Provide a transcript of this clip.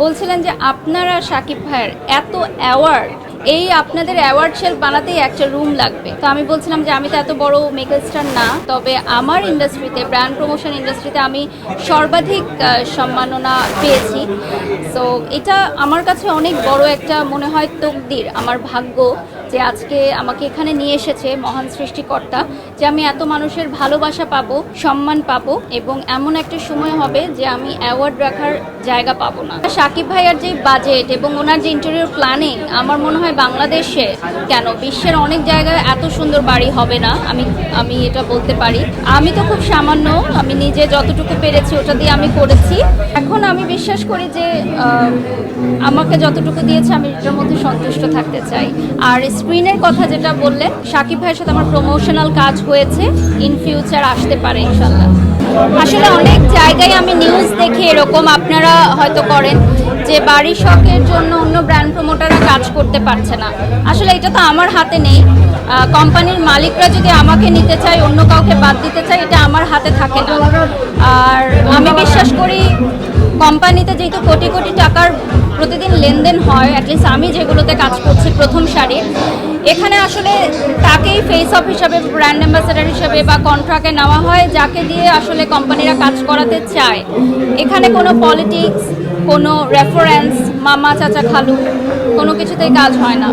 বলছিলেন যে আপনারা শাকিব ভাইয়ের এত অ্যাওয়ার্ড, এই আপনাদের অ্যাওয়ার্ড শেলফ বানাতেই একটা রুম লাগবে। তো আমি বলছিলাম যে আমি তো এত বড় মেকআপ স্টার না, তবে আমার ইন্ডাস্ট্রিতে, ব্র্যান্ড প্রমোশন ইন্ডাস্ট্রিতে আমি সর্বাধিক সম্মাননা পেয়েছি। সো এটা আমার কাছে অনেক বড় একটা মনে হয় তকদির, আমার ভাগ্য যে আজকে আমাকে এখানে নিয়ে এসেছে মহান সৃষ্টিকর্তা, যে আমি এত মানুষের ভালোবাসা পাবো, সম্মান পাবো, এবং এমন একটা সময় হবে যে আমি অ্যাওয়ার্ড রাখার জায়গা পাবো না। শাকিব ভাইয়ার যে বাজেট এবং ওনার যে ইন্টেরিয়র প্ল্যানিং, আমার মনে হয় বাংলাদেশে কেন বিশ্বের অনেক জায়গায় এত সুন্দর বাড়ি হবে না, আমি এটা বলতে পারি। আমি তো খুব সামান্য, আমি নিজে যতটুকু পেরেছি ওটা দিয়ে আমি করেছি। এখন আমি বিশ্বাস করি যে আমাকে যতটুকু দিয়েছে আমি এটার মধ্যে সন্তুষ্ট থাকতে চাই। আর স্ক্রিনের কথা যেটা বললেন, শাকিব ভাইয়ের সাথে আমার প্রমোশনাল কাজ হয়েছে, ইন ফিউচার আসতে পারে ইনশাল্লাহ। আসলে অনেক জায়গায় আমি নিউজ দেখি এরকম, আপনারা হয়তো করেন, যে বাড়ি শখের জন্য অন্য ব্র্যান্ড প্রমোটাররা কাজ করতে পারছে না। আসলে এটা তো আমার হাতে নেই। কোম্পানির মালিকরা যদি আমাকে নিতে চায়, অন্য কাউকে বাদ দিতে চায়, এটা আমার হাতে থাকে না। আর আমি বিশ্বাস করি কোম্পানিতে যেহেতু কোটি কোটি টাকার প্রতিদিন লেনদেন হয়, অ্যাটলিস্ট আমি যেগুলোতে কাজ করছি প্রথম সারির, এখানে আসলে তাকেই ফেস অফ হিসাবে, ব্র্যান্ড অ্যাম্বাসেডার হিসাবে বা কন্ট্রাক্টে নেওয়া হয়, যাকে দিয়ে আসলে কোম্পানিরা কাজ করাতে চায়। এখানে কোনো পলিটিক্স, কোনো রেফারেন্স, মামা চাচা খালু, কোনো কিছুতেই কাজ হয় না।